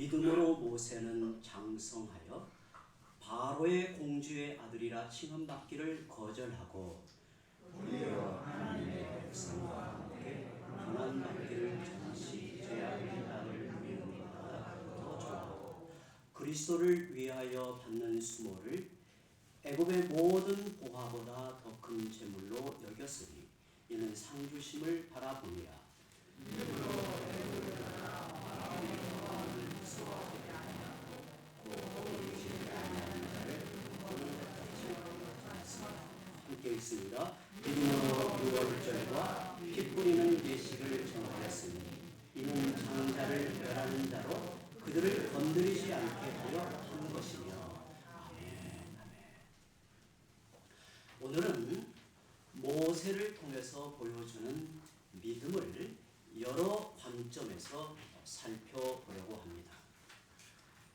믿음으로 모세는 장성하여 바로의 공주의 아들이라 칭함받기를 거절하고 우리여 하나님의 백성과 함께 고난받기를 전시 죄악의 낙을 누리는 것보다 더 좋아하고 그리스도를 위하여 받는 수모를 애굽의 모든 보화보다 더 큰 재물로 여겼으니 이는 상주심을 바라보니라. 믿음으로 애굽을 떠나 바로의 거함을 무서워하지 아니하고 곧 의심이 아니하는 자를 보는 것같이 전했습니다. 함께 읽습니다. 믿음으로 유월절과 피 뿌리는 예식을 정하였으니 이는 장자를 멸하는 자로 그들을 건드리지 않게 하려 한 것이며. 아멘. 오늘은 모세를 통해서 보여주는 믿음을 여러 관점에서 살펴보려고 합니다.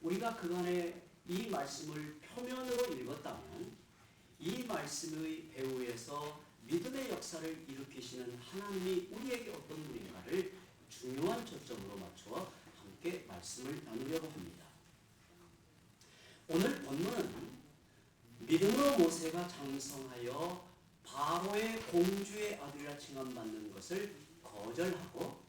우리가 그간에 이 말씀을 표면으로 읽었다면 이 말씀의 배후에서 믿음의 역사를 일으키시는 하나님이 우리에게 어떤 분인가를 중요한 초점으로 맞춰 함께 말씀을 나누려고 합니다. 오늘 본문은 믿음으로 모세가 장성하여 바로의 공주의 아들이라 칭함받는 것을 거절하고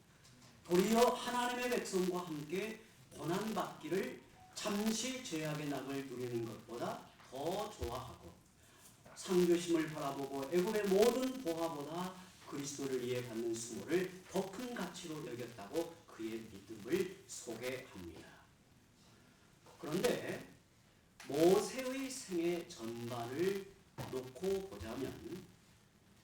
도리어 하나님의 백성과 함께 고난받기를 잠시 죄악의 낙을 누리는 것보다 더 좋아하고 상교심을 바라보고 애굽의 모든 보화보다 그리스도를 위해 받는 수모를 더 큰 가치로 여겼다고 그의 믿음을 소개합니다. 그런데 모세의 생애 전반을 놓고 보자면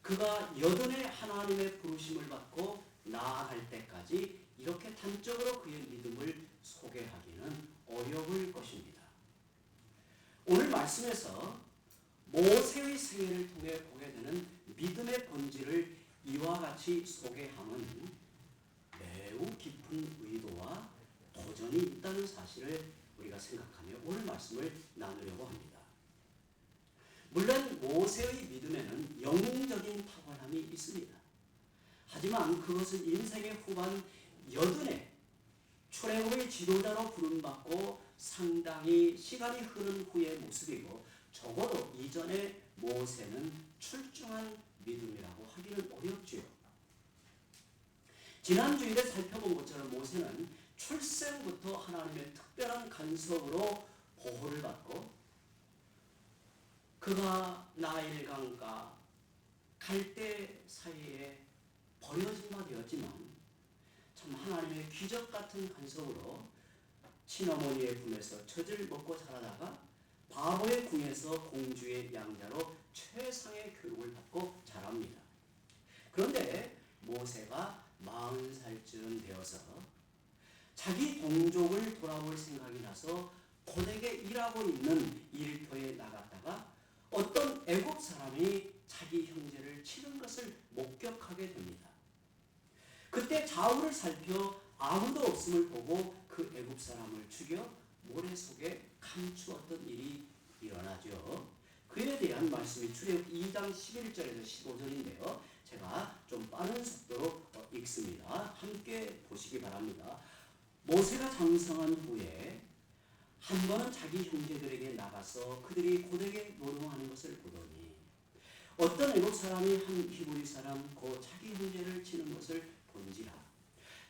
그가 여든의 하나님의 부르심을 받고 나아갈 때까지 이렇게 단적으로 그의 믿음을 소개하기는 어려울 것입니다. 오늘 말씀에서 모세의 생애를 통해 보게 되는 믿음의 본질을 이와 같이 소개함은 매우 깊은 의도와 도전이 있다는 사실을 우리가 생각하며 오늘 말씀을 나누려고 합니다. 물론 모세의 믿음에는 영웅적인 탁월함이 있습니다. 하지만 그것은 인생의 후반 여든에 출애굽의 지도자로 부름받고 상당히 시간이 흐른 후의 모습이고 적어도 이전에 모세는 출중한 믿음이라고 하기는 어렵지요. 지난 주일에 살펴본 것처럼 모세는 출생부터 하나님의 특별한 간섭으로 보호를 받고 그가 나일강과 갈대 사이에 버려진 바 되었지만 참 하나님의 기적 같은 간섭으로 친어머니의 품에서 젖을 먹고 자라다가 바로의 궁에서 공주의 양자로 최상의 교육을 받고 자랍니다. 그런데 모세가 40살쯤 되어서 자기 동족을 돌아볼 생각이 나서 고되게 일하고 있는 일터에 나갔다가 어떤 애굽 사람이 자기 형제를 치는 것을 목격하게 됩니다. 그때 좌우를 살펴 아무도 없음을 보고 그 애굽 사람을 죽여 모래 속에 감추었던 일이 일어나죠. 그에 대한 말씀이 출애굽 2장 11절에서 15절인데요. 제가 좀 빠른 속도로 읽습니다. 함께 보시기 바랍니다. 모세가 장성한 후에 한 번은 자기 형제들에게 나가서 그들이 고되게 노동하는 것을 보더니 어떤 애굽 사람이 한 히브리 사람 곧 자기 형제를 치는 것을 본지라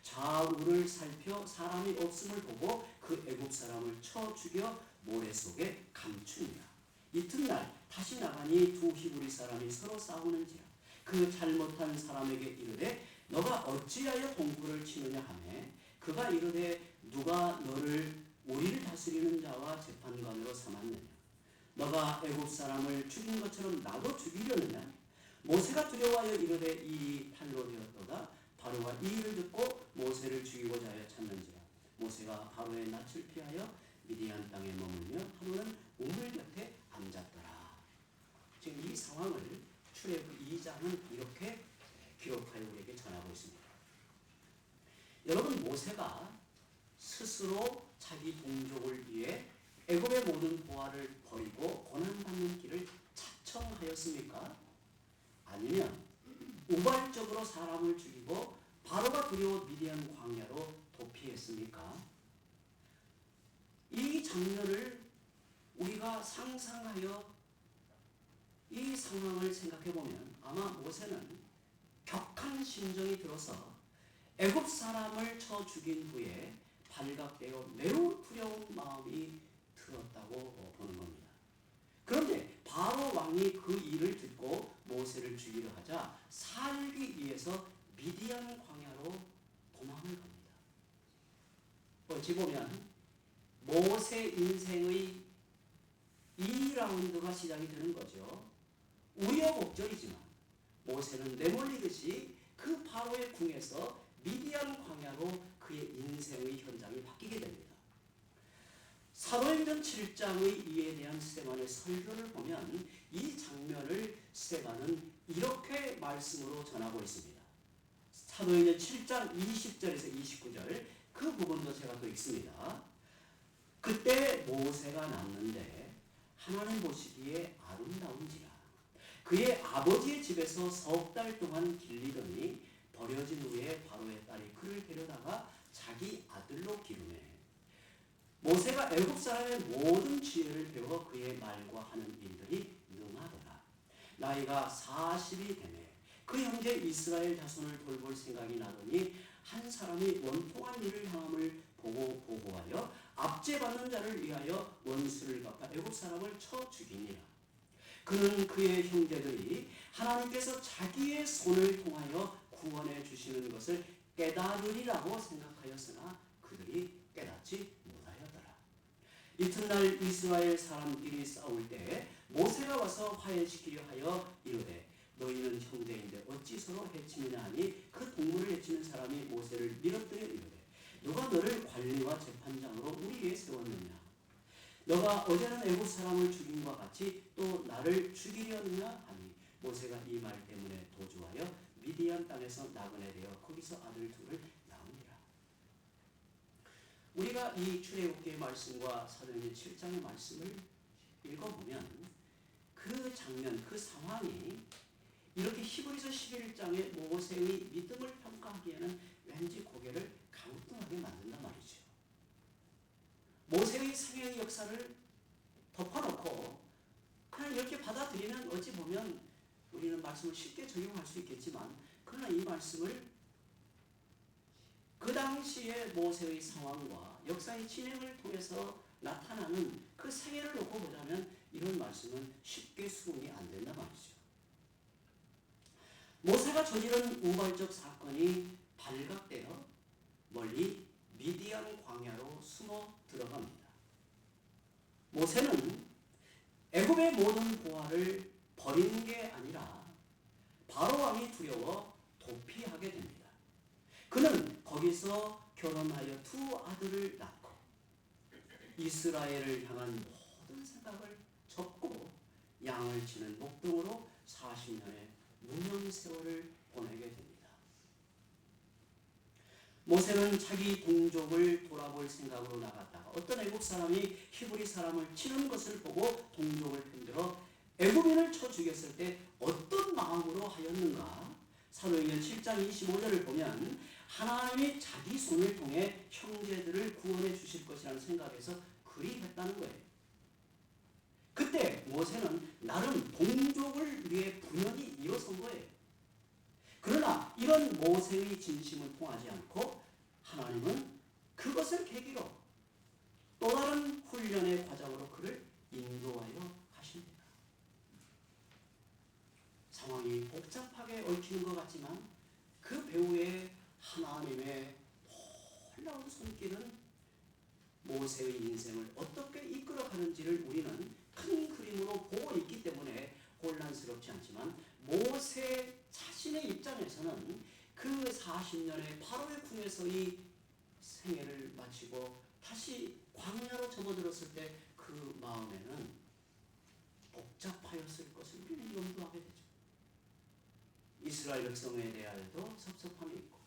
좌우를 살펴 사람이 없음을 보고 그 애굽 사람을 쳐 죽여 모래 속에 감추니라. 이튿날 다시 나가니 두 히브리 사람이 서로 싸우는지라 그 잘못한 사람에게 이르되 너가 어찌하여 동굴을 치느냐 하매 그가 이르되 누가 너를 우리를 다스리는 자와 재판관으로 삼았느냐 너가 애굽 사람을 죽인 것처럼 나도 죽이려느냐 모세가 두려워하여 이르되 이 일이 탈로 되었도다 바로가 이 일을 듣고 모세를 죽이고자 하여 찾는지라 모세가 바로의 낯을 피하여 미디안 땅에 머물며 하루는 우물 곁에 앉았더라. 지금 이 상황을 출애굽 2장은 이렇게 기록하여 우리에게 전하고 있습니다. 여러분 모세가 스스로 자기 동족을 위해 애굽의 모든 보화를 버리고 고난받는 길을 자청하였습니까? 아니면 우발적으로 사람을 죽이고 바로가 두려워 미디안 광야로 도피했습니까? 상상하여 이 상황을 생각해 보면 아마 모세는 격한 심정이 들어서 애굽 사람을 쳐 죽인 후에 발각되어 매우 두려운 마음이 들었다고 보는 겁니다. 그런데 바로 왕이 그 일을 듣고 모세를 죽이려 하자 살기 위해서 미디안 광야로 도망을 갑니다. 어찌 보면 모세 인생의 2라운드가 시작이 되는 거죠. 우여곡절이지만 모세는 내몰리듯이 그 바로의 궁에서 미디안 광야로 그의 인생의 현장이 바뀌게 됩니다. 사도행전 7장의 이에 대한 스데반의 설교를 보면 이 장면을 스데반은 이렇게 말씀으로 전하고 있습니다. 사도행전 7장 20절에서 29절 그 부분도 제가 또 읽습니다. 그때 모세가 났는데 하나님 보시기에 아름다운지라 그의 아버지의 집에서 석 달 동안 길리더니 버려진 후에 바로의 딸이 그를 데려다가 자기 아들로 기르매 모세가 애굽 사람의 모든 지혜를 배워 그의 말과 하는 일들이 능하더라. 나이가 40이 되매 그 형제 이스라엘 자손을 돌볼 생각이 나더니 한 사람이 원통한 일을 향함을 보고 보고하여 압제받는 자를 위하여 원수를 갚아 애굽 사람을 쳐 죽이니라. 그는 그의 형제들이 하나님께서 자기의 손을 통하여 구원해 주시는 것을 깨달으리라고 생각하였으나 그들이 깨닫지 못하였더라. 이튿날 이스라엘 사람끼리 싸울 때 모세가 와서 화해시키려 하여 이르되 너희는 형제인데 어찌 서로 해치느냐 하니 그 동물을 해치는 사람이 모세를 밀어뜨려 이르되 누가 너를 관리와 재판장으로 우리 위에 세웠느냐 너가 어제는 애굽 사람을 죽임과 같이 또 나를 죽이려느냐 하니 모세가 이 말 때문에 도주하여 미디안 땅에서 나그네 되어 거기서 아들 둘을 낳으니라. 우리가 이 출애굽기의 말씀과 사도행전 7장의 말씀을 읽어보면 그 장면, 그 상황이 이렇게 히브리서 11장의 모세의 믿음을 평가하기에는 왠지 고개를 갸우뚱하게 만든단 말이죠. 모세의 생애의 역사를 덮어놓고 그냥 이렇게 받아들이면 어찌 보면 우리는 말씀을 쉽게 적용할 수 있겠지만 그러나 이 말씀을 그 당시의 모세의 상황과 역사의 진행을 통해서 나타나는 그 생애를 놓고 보자면 이런 말씀은 쉽게 수긍이 안 된단 말이죠. 모세가 저지른 우발적 사건이 발각되어 멀리 미디안 광야로 숨어 들어갑니다. 모세는 애굽의 모든 보화를 버리는 게 아니라 바로 왕이 두려워 도피하게 됩니다. 그는 거기서 결혼하여 두 아들을 낳고 이스라엘을 향한 모든 생각을 접고 양을 치는 목동으로 40년의 무명 세월을 보내게 됩니다. 모세는 자기 동족을 돌아볼 생각으로 나갔다가 어떤 애굽 사람이 히브리 사람을 치는 것을 보고 동족을 편들어 애굽인을 쳐 죽였을 때 어떤 마음으로 하였는가? 사도행전 7장 25절을 보면 하나님이 자기 손을 통해 형제들을 구원해 주실 것이라는 생각에서 그리 했다는 거예요. 그때 모세는 나름 동족을 위해 분연히 일어선 거예요. 그러나 이런 모세의 진심은 통하지 않고 하나님은 그것을 계기로 또 다른 훈련의 과정으로 그를 인도하여 가십니다. 상황이 복잡하게 얽히는 것 같지만 그 배후에 하나님의 놀라운 손길은 모세의 인생을 어떻게 이끌어가는지를 우리는 큰 그림으로 보고 있기 때문에 혼란스럽지 않지만 모세 자신의 입장에서는 그 40년의 바로의 궁에서의 생애를 마치고 다시 광야로 접어들었을 때 그 마음에는 복잡하였을 것을 우리는 염두하게 되죠. 이스라엘 백성에 대하여도 섭섭함이 있고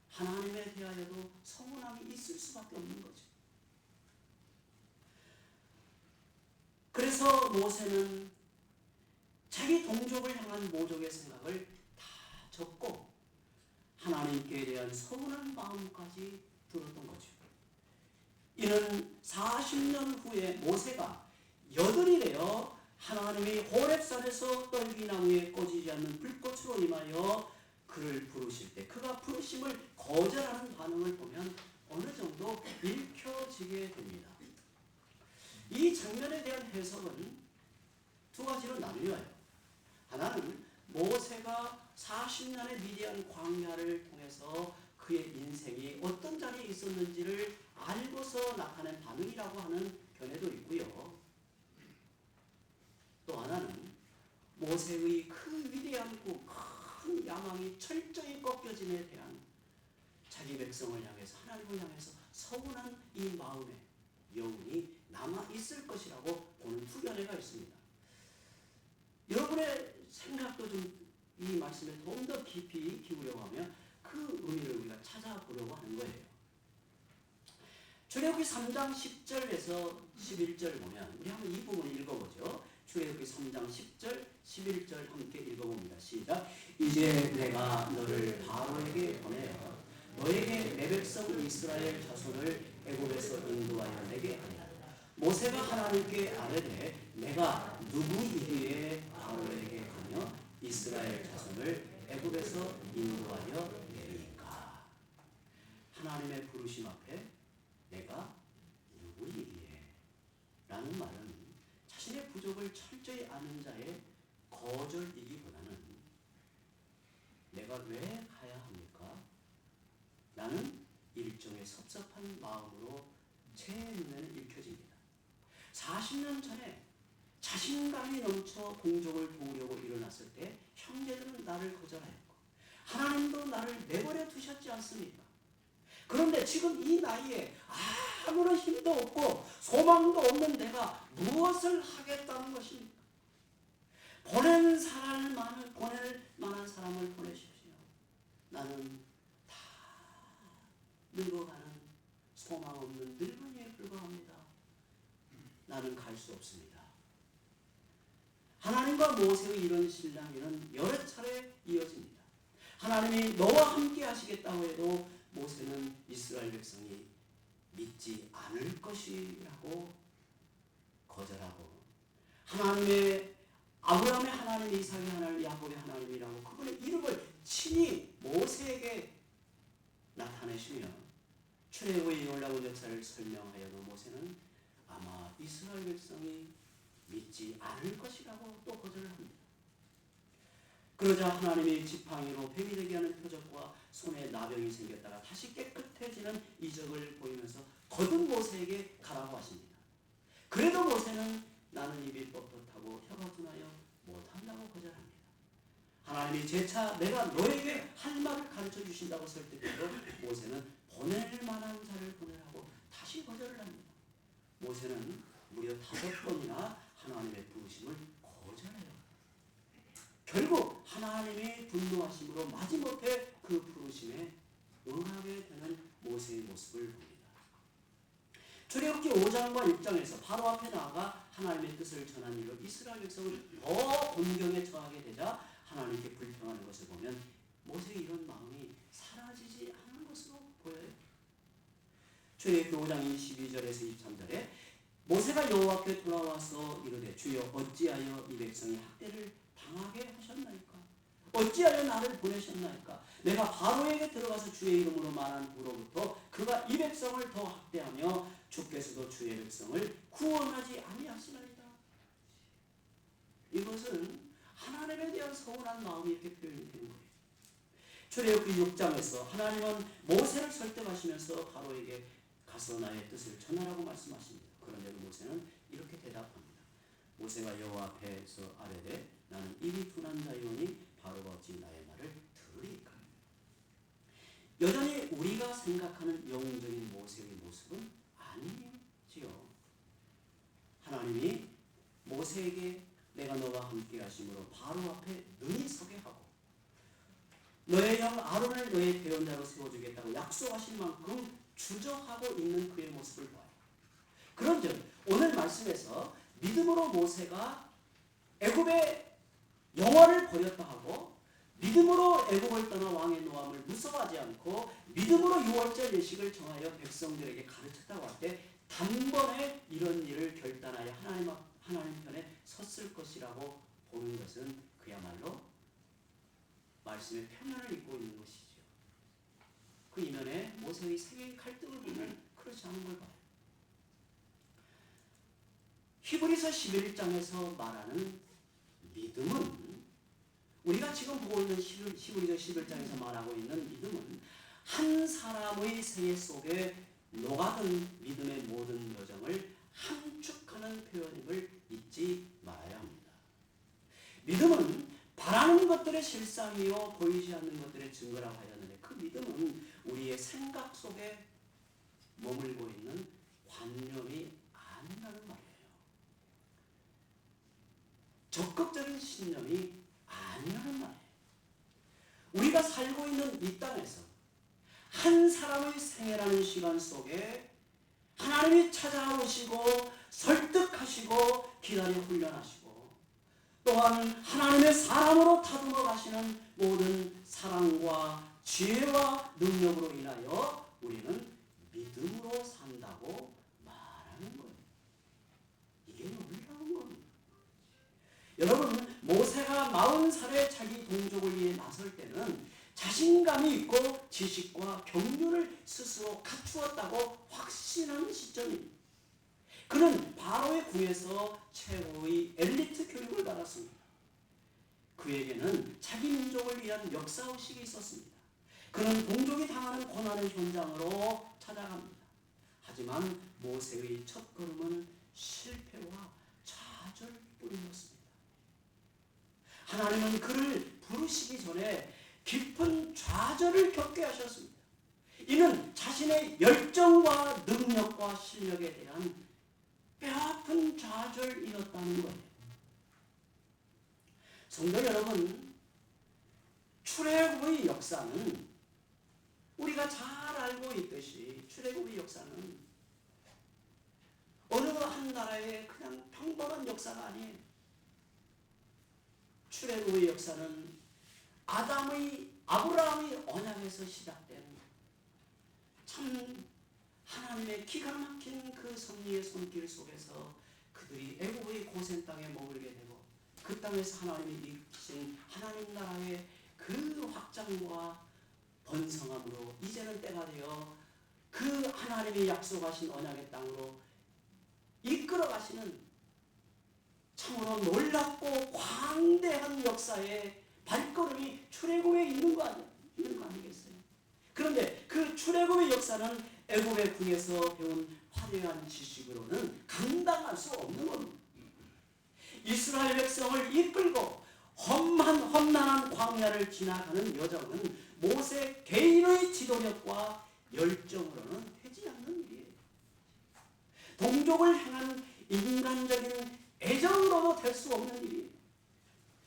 하나님에 대하여도 서운함이 있을 수밖에 없는 거죠. 그래서 모세는 자기 동족을 향한 모족의 생각을 다 접고 하나님께 대한 서운한 마음까지 들었던 거죠. 이는 40년 후에 모세가 여든이 되어 하나님이 호렙산에서 떨기나무에 꺼지지 않는 불꽃으로 임하여 그를 부르실 때 그가 부르심을 거절하는 반응을 보면 어느 정도 읽혀지게 됩니다. 이 장면에 대한 해석은 두 가지로 나뉘어요. 하나는 모세가 40년의 미디안 광야를 통해서 그의 인생이 어떤 자리에 있었는지를 알고서 나타낸 반응이라고 하는 견해도 있고요. 또 하나는 모세의 그 위대하고 큰 야망이 철저히 꺾여짐에 대한 자기 백성을 향해서 하나님을 향해서 서운한 이 마음에 여운이 남아있을 것이라고 보는 두 견해가 있습니다. 여러분의 생각도 좀 이 말씀에 좀 더 깊이 기울여 가며 그 의미를 우리가 찾아보려고 하는 거예요. 출애굽기 3장 10절에서 11절 보면 우리 한번 이 부분을 읽어보죠. 출애굽기 3장 10절 11절 함께 읽어봅니다. 시작. 이제 내가 너를 바로에게 보내어 너에게 내 백성 이스라엘 자손을 애굽에서 인도하여 내게 하리라. 모세가 하나님께 아뢰되 내가 누구이기에 바로에게 가며 이스라엘 자손을 애굽에서 인도하여 내리까. 하나님의 부르심 앞에 내가 누구이기에 라는 말은 자신의 부족을 철저히 아는 자의 거절이기보다는 내가 왜 가야 합니까? 라는 일종의 섭섭한 마음으로 제 눈에는 읽혀집니다. 40년 전에 자신감이 넘쳐 동족을 도우려고 일어났을 때 형제들은 나를 거절하였고 하나님도 나를 내버려 두셨지 않습니까? 그런데 지금 이 나이에 아무런 힘도 없고 소망도 없는 내가 무엇을 하겠다는 것입니까? 보낼 만한 사람을 보내십시오. 나는 다 늙어가는 소망 없는 늙은이에 불과합니다. 나는 갈 수 없습니다. 하나님과 모세의 이런 신랑이는 여러 차례 이어집니다. 하나님이 너와 함께 하시겠다고 해도 모세는 이스라엘 백성이 믿지 않을 것이라고 거절하고 하나님의 아브라함의 하나님, 이삭의 하나님, 야곱의 하나님이라고 그분의 이름을 친히 모세에게 나타내시며 출애굽의 놀라운 역사를 설명하여도 모세는 아마 이스라엘 백성이 믿지 않을 것이라고 또 거절을 합니다. 그러자 하나님이 지팡이로 뱀이 되게 하는 표적과 손에 나병이 생겼다가 다시 깨끗해지는 이적을 보이면서 거듭 모세에게 가라고 하십니다. 그래도 모세는 나는 입이 뻣뻣하고 혀가 둔하여 못한다고 거절합니다. 하나님이 재차 내가 너에게 할 말을 가르쳐 주신다고 설득해도 모세는 보낼 만한 자를 보내라고 다시 거절을 합니다. 모세는 무려 5번이나 하나님의 부르심을 거절해요. 결국 하나님의 분노하심으로 마지못해 그 부르심에 응하게 되는 모세의 모습을 봅니다. 출애굽기 5장과 6장에서 바로 앞에 나아가 하나님의 뜻을 전한 일로 이스라엘 백성을 더 곤경에 처하게 되자 하나님께 불평하는 것을 보면 모세의 이런 마음이 사라지지 않은 것으로 보여요. 출애굽기 5장 22절에서 23절에 모세가 여호와 앞에 돌아와서 이르되 주여 어찌하여 이 백성이 학대를 당하게 하셨나이까? 어찌하여 나를 보내셨나이까? 내가 바로에게 들어가서 주의 이름으로 말한 후로부터 그가 이 백성을 더 학대하며 주께서도 주의 백성을 구원하지 아니하시나이다. 이것은 하나님에 대한 서운한 마음이 이렇게 표현이 되는 거예요. 출애굽기 6장에서 하나님은 모세를 설득하시면서 바로에게 가서 나의 뜻을 전하라고 말씀하십니다. 그런데 모세는 이렇게 대답합니다. 모세가 여호와 앞에서 아뢰되 나는 입이 둔한 자이오니 바로가 어찌 나의 말을 들으리까? 여전히 우리가 생각하는 영웅적인 모세의 모습은 아니지요. 하나님이 모세에게 내가 너와 함께 하심으로 바로 앞에 능히 서게 하고 너의 형 아론을 너의 대언자로 세워주겠다고 약속하신 만큼 주저하고 있는 그의 모습을 봐요. 그런즉 오늘 말씀에서 믿음으로 모세가 애굽의 영화를 버렸다 하고 믿음으로 애굽을 떠나 왕의 노함을 무서워하지 않고 믿음으로 6월절 예식을 정하여 백성들에게 가르쳤다고 할 때 단번에 이런 일을 결단하여 하나님 편에 섰을 것이라고 보는 것은 그야말로 말씀의 표면을 잇고 있는 것이죠. 그 이면에 모세의 세계의 갈등을 보면 그렇지 않은 걸 봐요. 히브리서 11장에서 말하는 믿음은, 우리가 지금 보고 있는 히브리서 11장에서 말하고 있는 믿음은 한 사람의 생애 속에 녹아든 믿음의 모든 여정을 함축하는 표현임을 잊지 말아야 합니다. 믿음은 바라는 것들의 실상이요 보이지 않는 것들의 증거라고 하였는데, 그 믿음은 우리의 생각 속에 머물고 있는 관념이 아니라는 말이에요. 적극적인 신념이 아니라는 말이에요. 우리가 살고 있는 이 땅에서 한 사람의 생애라는 시간 속에 하나님이 찾아오시고 설득하시고 기다려 훈련하시고, 또한 하나님의 사람으로 다듬어 가시는 모든 사랑과 지혜와 능력으로 인하여 우리는 믿음으로 산다고 말하는 거예요. 이게 놀라운 겁니다. 여러분, 모세가 40살에 자기 동족을 위해 나설 때는 자신감이 있고 지식과 경륜을 스스로 갖추었다고 확신하는 시점입니다. 그는 바로의 궁에서 최고의 엘리트 교육을 받았습니다. 그에게는 자기 민족을 위한 역사의식이 있었습니다. 그는 동족이 당하는 고난의 현장으로 찾아갑니다. 하지만 모세의 첫 걸음은 실패와 좌절뿐이었습니다. 하나님은 그를 부르시기 전에 깊은 좌절을 겪게 하셨습니다. 이는 자신의 열정과 능력과 실력에 대한 뼈아픈 좌절이었다는 거예요. 성도 여러분, 출애굽의 역사는 우리가 잘 알고 있듯이 출애굽의 역사는 어느 한 나라의 그냥 평범한 역사가 아니에요. 출애굽의 역사는 아브라함의 언약에서 시작된 참 하나님의 기가 막힌 그 섭리의 손길 속에서 그들이 애굽의 고센 땅에 머물게 되고, 그 땅에서 하나님이 일으키신 하나님 나라의 그 확장과 번성함으로 이제는 때가 되어 그 하나님이 약속하신 언약의 땅으로 이끌어 가시는 참으로 놀랍고 광대한 역사의 발걸음이 출애굽에 있는 거 아니겠어요? 그런데 그 출애굽의 역사는 애굽의 궁에서 배운 화려한 지식으로는 감당할 수 없는 겁니다. 이스라엘 백성을 이끌고 험난한 광야를 지나가는 여정은 모세 개인의 지도력과 열정으로는 되지 않는 일이에요. 동족을 향한 인간적인 애정으로도 될 수 없는 일이에요.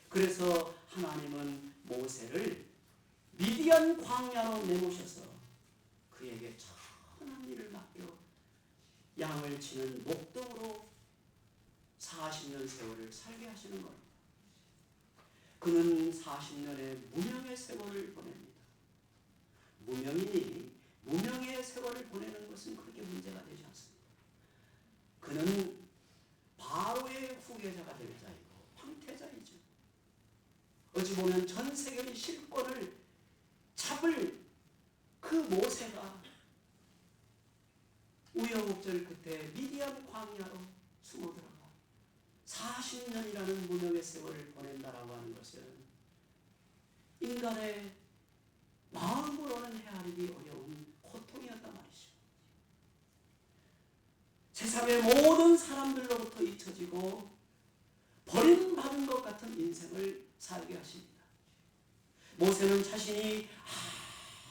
그래서 하나님은 모세를 미디안 광야로 내모셔서 그에게 천한 일을 맡겨 양을 치는 목동으로 40년 세월을 살게 하시는 겁니다. 그는 40년의 무명의 세월을 보냅니다. 무명이니 무명의 세월을 보내는 것은 그렇게 문제가 되지 않습니다. 그는 바로의 후계자가 될 자이고 황태자이죠. 어찌 보면 전 세계의 실권을 잡을 그 모세가 우여곡절 끝에 미디안 광야로 숨어들어가 40년이라는 무명의 세월을 보낸다라고 하는 것은 인간의 마음으로는 헤아리기 어려운 고통이었단 말이죠. 세상의 모든 사람들로부터 잊혀지고 버림받은 것 같은 인생을 살게 하십니다. 모세는 자신이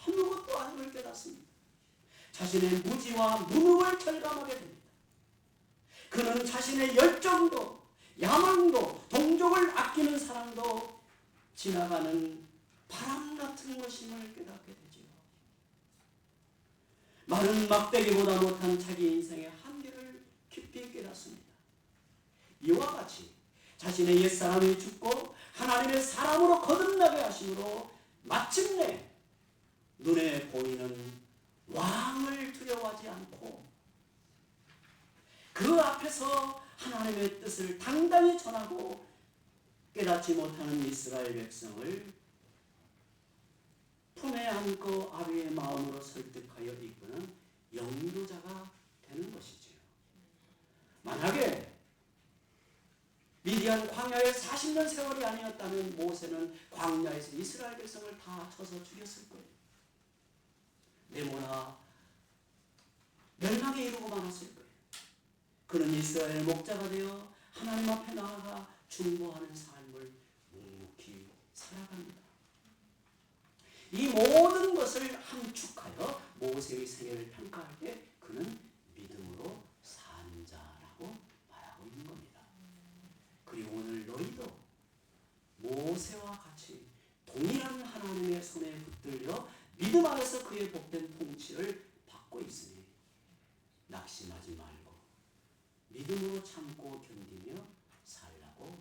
아무것도 아님을 깨닫습니다. 자신의 무지와 무능을 절감하게 됩니다. 그는 자신의 열정도 야망도 동족을 아끼는 사랑도 지나가는 바람 같은 것임을 깨닫게 되지요. 마른 막대기보다 못한 자기 인생의 한계를 깊이 깨닫습니다. 이와 같이 자신의 옛사람이 죽고 하나님의 사람으로 거듭나게 하심으로 마침내 눈에 보이는 왕을 두려워하지 않고 그 앞에서 하나님의 뜻을 당당히 전하고 깨닫지 못하는 이스라엘 백성을 품에 안고 아비의 마음으로 설득하여 이끄는 영도자가 되는 것이지요. 만약에 미디안 광야의 40년 세월이 아니었다면 모세는 광야에서 이스라엘 백성을 다 쳐서 죽였을 거예요. 네모나 멸망에 이르고 말았을 거예요. 그는 이스라엘 목자가 되어 하나님 앞에 나아가 중보하는 삶을 묵묵히 살아갑니다. 이 모든 것을 함축하여 모세의 생애를 평가할 때 그는 믿음으로 산 자라고 말하고 있는 겁니다. 그리고 오늘 너희도 모세와 같이 동일한 하나님의 손에 붙들려 믿음 안에서 그의 복된 통치를 받고 있으니 낙심하지 말고 믿음으로 참고 견디며 살라고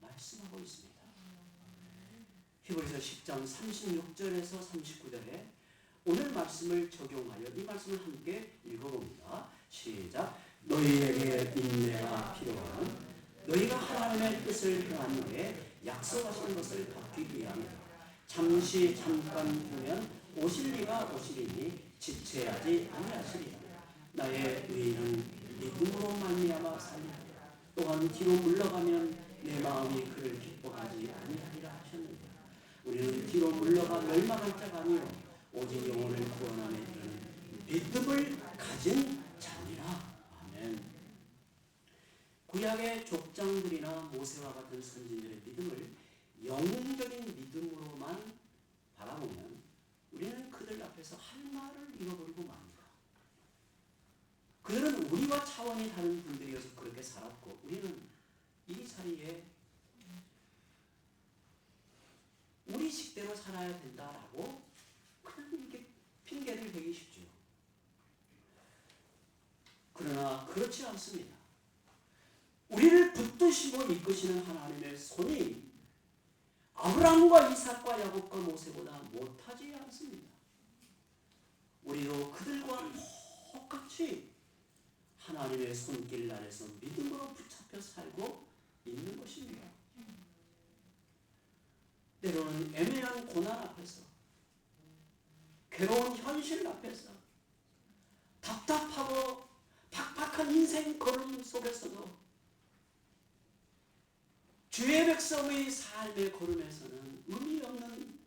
말씀하고 있습니다. 히브리서 10장 36절에서 39절에 오늘 말씀을 적용하여 이 말씀을 함께 읽어봅니다. 시작. 너희에게 인내가 필요한 너희가 하나님의 뜻을 행한 후에 약속하신 것을 받기 위함이라. 잠시 잠깐 후면 오실 리가 오시리니 지체하지 아니하시리라. 나의 의인은 믿음으로 말미암아 살리라. 또한 뒤로 물러가면 내 마음이 그를 기뻐하지 아니하리라 하셨느니라. 우리는 뒤로 물러가 멸망할 자가 아니요 오직 영혼을 구원하며 이르는 믿음을 가진 자니라. 아멘. 구약의 족장들이나 모세와 같은 선진들의 믿음을 영웅적인 믿음으로만 바라보면 우리는 그들 앞에서 할 말을 잃어버리고 맙니다. 그들은 우리와 차원이 다른 분들이어서 그렇게 살았고 우리는 이 자리에 우리 식대로 살아야 된다라고 그냥 이렇게 핑계를 대기 쉽죠. 그러나 그렇지 않습니다. 우리를 붙드시고 이끄시는 하나님의 손이 아브라함과 이삭과 야곱과 모세보다 못하지 않습니다. 우리도 그들과 똑같이 하나님의 손길 아래서 믿음으로 붙잡혀 살고 있는 것입니다. 때로는 애매한 고난 앞에서 괴로운 현실 앞에서 답답하고 팍팍한 인생 걸음 속에서도 주의 백성의 삶의 걸음에서는 의미 없는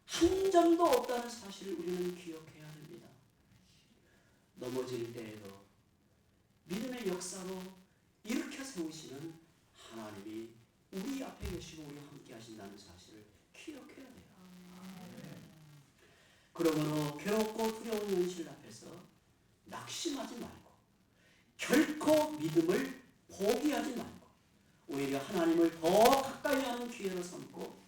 한 점도 없다는 사실을 우리는 기억해야 합니다. 넘어질 때에도 믿음의 역사로 일으켜 세우시는 하나님이 우리 앞에 계시고 우리와 함께 하신다는 사실을 기억해야 돼요. 그러므로 괴롭고 두려운 현실 앞에서 낙심하지 말고 결코 믿음을 포기하지 말고 오히려 하나님을 더 가까이 하는 기회로 삼고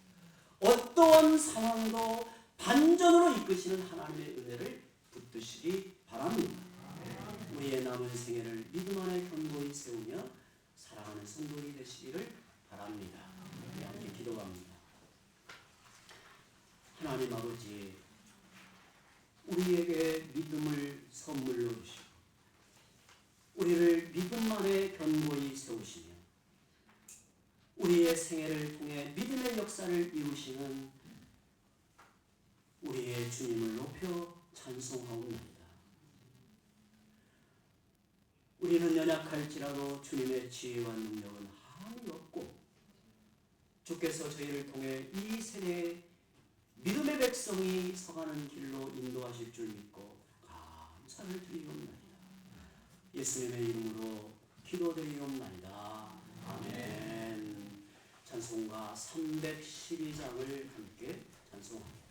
어떠한 상황도 반전으로 이끄시는 하나님의 은혜를 붙드시기 바랍니다. 우리의 남은 생애를 믿음 안에 견고히 세우며 사랑하는 성도들이 되시기를 바랍니다. 함께 기도합니다. 하나님 아버지, 우리에게 믿음을 선물로 주시고 우리를 믿음 안에 견고히 세우시며 우리의 생애를 통해 믿음의 역사를 이루시는 우리의 주님을 높여 찬송하옵나이다. 우리는 연약할지라도 주님의 지혜와 능력은 한이 없고 주께서 저희를 통해 이 세대의 믿음의 백성이 서가는 길로 인도하실 줄 믿고 감사를 드리옵나이다. 예수님의 이름으로 기도드리옵나이다. 아멘. 찬송가 312장을 함께 찬송합니다.